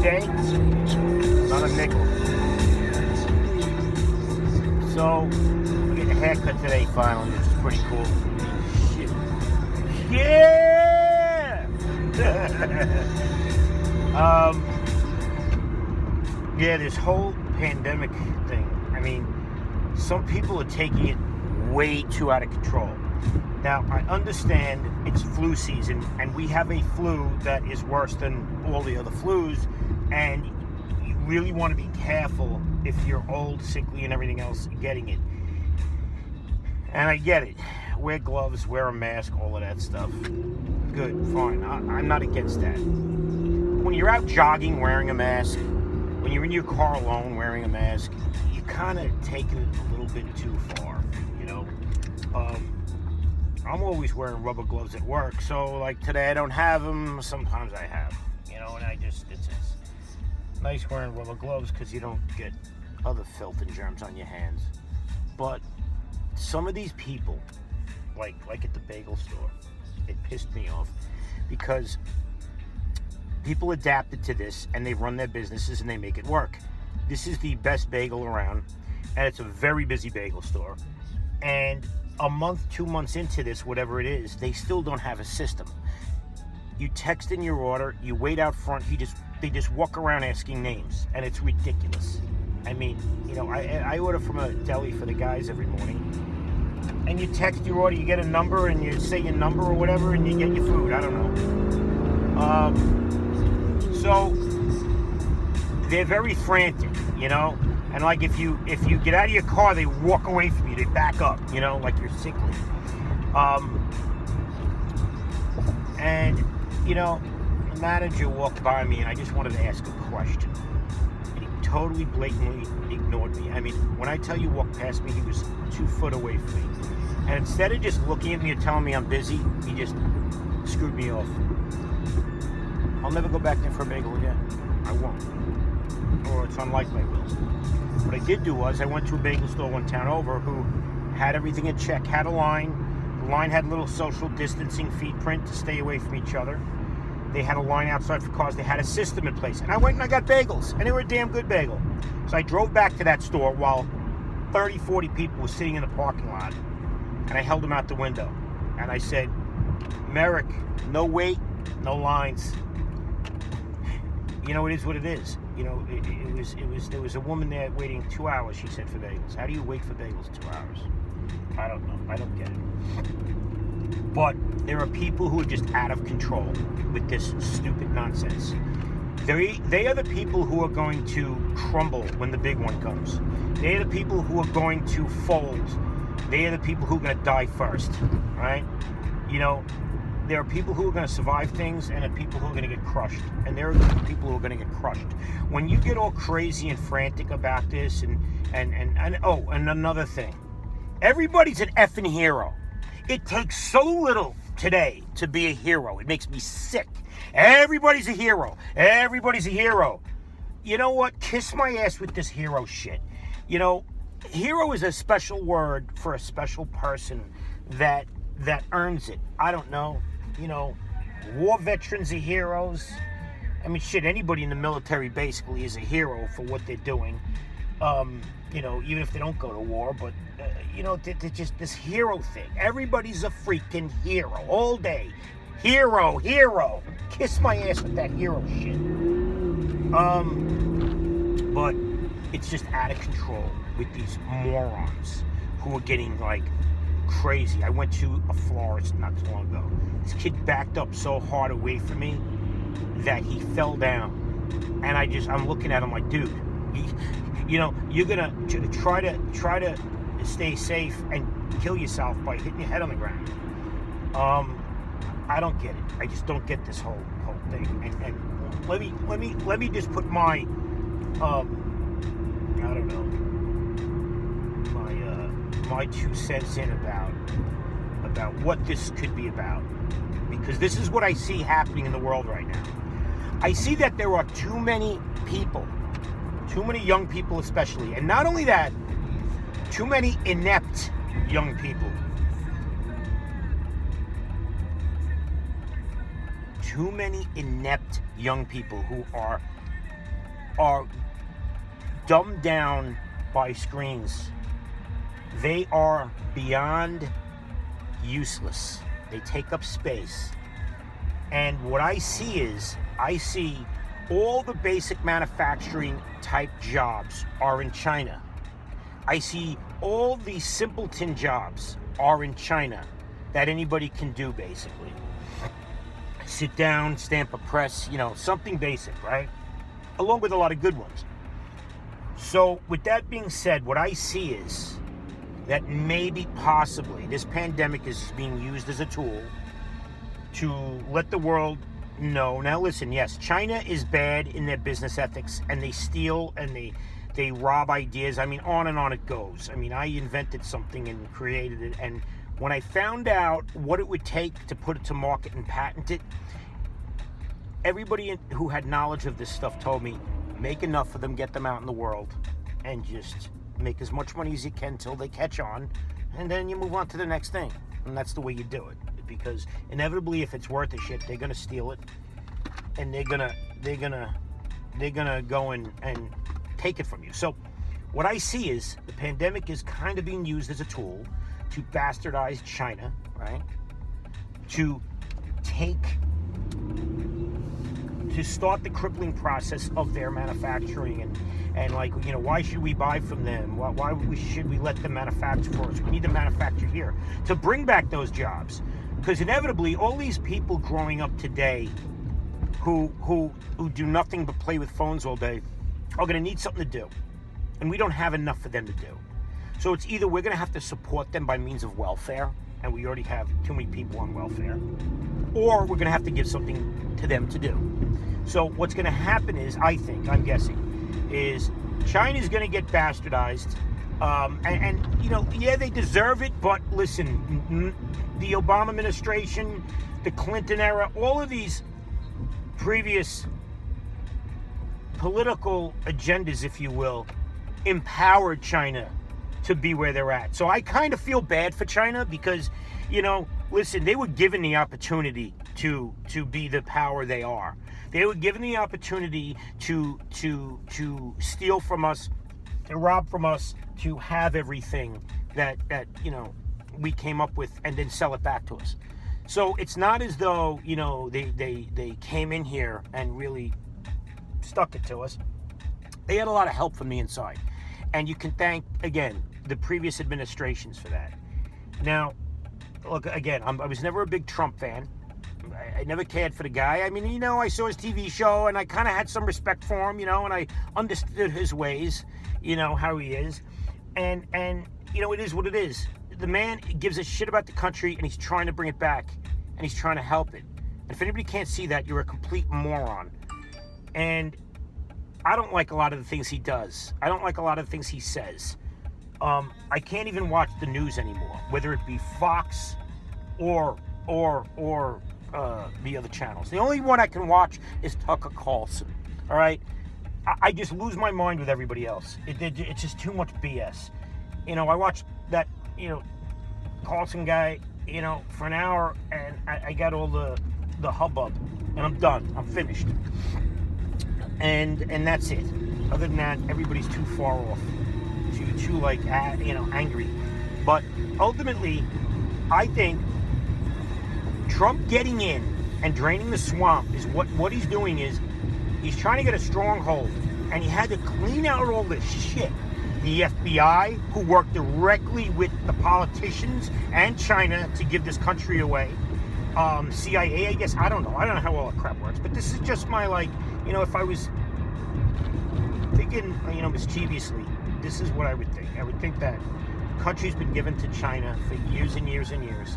day, not a nickel. So, I'm getting a haircut today finally, which is pretty cool. Shit. Yeah! Yeah, this whole pandemic thing, I mean, some people are taking it way too out of control. Now, I understand it's flu season, and we have a flu that is worse than all the other flus, and you really want to be careful if you're old, sickly, and everything else getting it. And I get it. Wear gloves, wear a mask, all of that stuff. Good, fine. I'm not against that. When you're out jogging wearing a mask, when you're in your car alone wearing a mask, you're kind of taking it a little bit too far, you know? I'm always wearing rubber gloves at work, so like today I don't have them, sometimes I have, you know, and it's nice wearing rubber gloves because you don't get other filth and germs on your hands. But some of these people, like at the bagel store, it pissed me off because people adapted to this and they run their businesses and they make it work. This is the best bagel around, and it's a very busy bagel store. And a month, 2 months into this, whatever it is, they still don't have a system. You text in your order, you wait out front, they just walk around asking names, and it's ridiculous. I mean, you know, I order from a deli for the guys every morning, and you text your order, you get a number, and you say your number or whatever, and you get your food. I don't know. So they're very frantic, you know. And like if you get out of your car, they walk away from you. They back up, you know, like you're sickly. And you know, the manager walked by me, and I just wanted to ask a question. And he totally blatantly ignored me. I mean, when I tell you walked past me, he was 2 foot away from me. And instead of just looking at me and telling me I'm busy, he just screwed me off. I'll never go back there for a bagel again. I won't. Or it's unlikely I will. What I did do was I went to a bagel store one town over who had everything in check, had a line. The line had a little social distancing feet print to stay away from each other. They had a line outside for cars. They had a system in place. And I went and I got bagels, and they were a damn good bagel. So I drove back to that store while 30, 40 people were sitting in the parking lot, and I held them out the window. And I said, Merrick, no wait, no lines. You know, it is what it is. You know, there was a woman there waiting 2 hours, she said, for bagels. How do you wait for bagels 2 hours? I don't know. I don't get it. But there are people who are just out of control with this stupid nonsense. They are the people who are going to crumble when the big one comes. They are the people who are going to fold. They are the people who are going to die first, right? You know, there are people who are going to survive things, and there are people who are going to get crushed. And there are people who are going to get crushed. When you get all crazy and frantic about this, and another thing, everybody's an effing hero. It takes so little today to be a hero. It makes me sick. Everybody's a hero. Everybody's a hero. You know what? Kiss my ass with this hero shit. You know, hero is a special word for a special person that earns it. I don't know. You know, war veterans are heroes. I mean, shit, anybody in the military basically is a hero for what they're doing. You know, even if they don't go to war, but, you know, they're just this hero thing. Everybody's a freaking hero all day. Hero. Kiss my ass with that hero shit. But it's just out of control with these morons who are getting, like, crazy. I went to a florist not too long ago. This kid backed up so hard away from me that he fell down. And I'm looking at him like, dude, you know, you're gonna try to stay safe and kill yourself by hitting your head on the ground. I don't get it. I just don't get this whole thing. And let me just put my I don't know, my 2 cents in about what this could be about, because this is what I see happening in the world right now. I see that there are too many people, too many young people especially, and not only that, too many inept young people. Too many inept young people who are are dumbed down by screens. They are beyond useless. They take up space. And what I see all the basic manufacturing type jobs are in China. I see all the simpleton jobs are in China that anybody can do, basically. Sit down, stamp a press, something basic, right? Along with a lot of good ones. So with that being said, what I see is that maybe possibly this pandemic is being used as a tool to let the world know. Now listen, yes, China is bad in their business ethics, and they steal and they rob ideas. I mean, on and on it goes. I mean, I invented something and created it, and when I found out what it would take to put it to market and patent it, everybody who had knowledge of this stuff told me, make enough of them, get them out in the world, and just make as much money as you can till they catch on, and then you move on to the next thing. And that's the way you do it, because inevitably, if it's worth a shit, they're gonna steal it, and they're gonna go and take it from you. So what I see is the pandemic is kind of being used as a tool to bastardize China, right? To start the crippling process of their manufacturing and why should we buy from them? Why should we let them manufacture for us? We need to manufacture here to bring back those jobs, because inevitably all these people growing up today who do nothing but play with phones all day are going to need something to do, and we don't have enough for them to do. So it's either we're going to have to support them by means of welfare, and we already have too many people on welfare, or we're going to have to give something to them to do. So what's going to happen is, I'm guessing, is China's going to get bastardized. They deserve it, but listen, the Obama administration, the Clinton era, all of these previous political agendas, if you will, empowered China to be where they're at. So I kind of feel bad for China because, listen, they were given the opportunity to be the power they are. They were given the opportunity to steal from us, to rob from us, to have everything that we came up with and then sell it back to us. So it's not as though, they came in here and really stuck it to us. They had a lot of help from the inside. And you can thank, again, the previous administrations for that. Now, look, again, I was never a big Trump fan. I never cared for the guy. I mean, I saw his TV show and I kind of had some respect for him, and I understood his ways, how he is. And it is what it is. The man gives a shit about the country and he's trying to bring it back and he's trying to help it. And if anybody can't see that, you're a complete moron. And I don't like a lot of the things he does. I don't like a lot of the things he says. I can't even watch the news anymore, whether it be Fox or the other channels. The only one I can watch is Tucker Carlson. All right, I just lose my mind with everybody else. It's just too much BS. I watched that Carlson guy for an hour, and I got all the hubbub, and I'm done. I'm finished. And that's it. Other than that, everybody's too far off, too angry. But ultimately, I think Trump getting in and draining the swamp is what he's doing is he's trying to get a stronghold, and he had to clean out all this shit. The FBI, who worked directly with the politicians and China to give this country away. CIA, I guess. I don't know how all that crap works, but this is just my if I was thinking, mischievously, this is what I would think. I would think that the country's been given to China for years and years and years,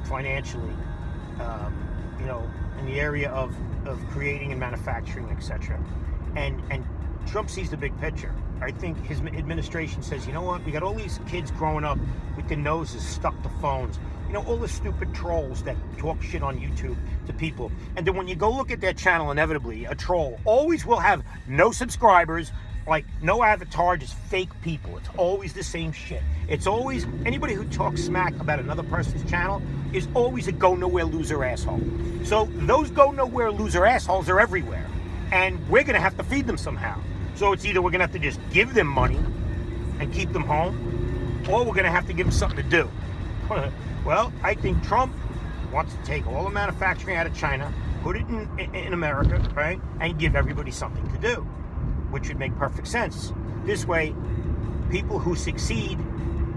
financially, in the area of creating and manufacturing, etc. And Trump sees the big picture. I think his administration says, you know what, we got all these kids growing up with their noses stuck to phones. All the stupid trolls that talk shit on YouTube to people. And then when you go look at their channel, inevitably, a troll always will have no subscribers, no avatar, just fake people. It's always the same shit. It's always, anybody who talks smack about another person's channel is always a go-nowhere loser asshole. So those go-nowhere loser assholes are everywhere. and we're going to have to feed them somehow. So it's either we're going to have to just give them money and keep them home, or we're going to have to give them something to do. Well, I think Trump wants to take all the manufacturing out of China, put it in America, right, and give everybody something to do, which would make perfect sense. This way, people who succeed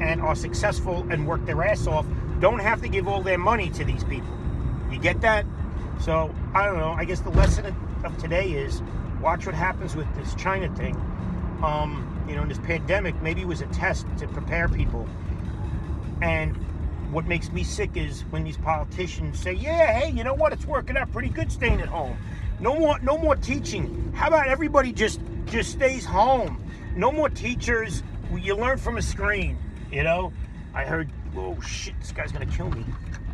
and are successful and work their ass off don't have to give all their money to these people. You get that? So, I don't know. I guess the lesson of today is watch what happens with this China thing. In this pandemic, maybe it was a test to prepare people. And what makes me sick is when these politicians say, yeah, hey, you know what? It's working out pretty good staying at home. No more teaching. How about everybody just stays home? No more teachers. You learn from a screen, I heard, oh shit, this guy's gonna kill me.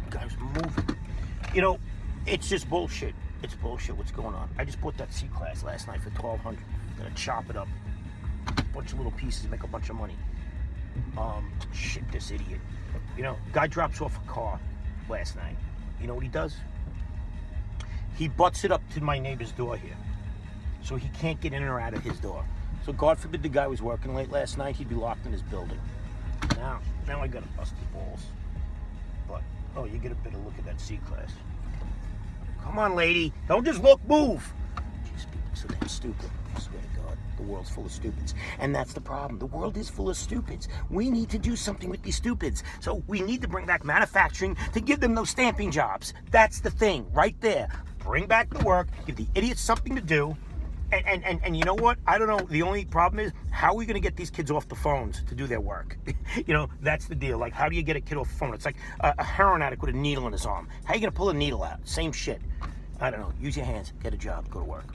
The guy was moving. It's just bullshit. It's bullshit what's going on. I just bought that C-Class last night for $1,200. I'm gonna chop it up. A bunch of little pieces, make a bunch of money. Shit, this idiot. Guy drops off a car last night. You know what he does? He butts it up to my neighbor's door here. So he can't get in or out of his door. So God forbid the guy was working late last night, he'd be locked in his building. Now I gotta bust the balls. But, you get a better look at that C-Class. Come on, lady. Don't just look, move. Jeez, people are so damn stupid. I swear to God, the world's full of stupids. And that's the problem. The world is full of stupids. We need to do something with these stupids. So we need to bring back manufacturing to give them those stamping jobs. That's the thing, right there. Bring back the work, give the idiots something to do. And you know what? I don't know. The only problem is, how are we going to get these kids off the phones to do their work? That's the deal. Like, how do you get a kid off the phone? It's like a heroin addict with a needle in his arm. How are you going to pull a needle out? Same shit. I don't know. Use your hands. Get a job. Go to work.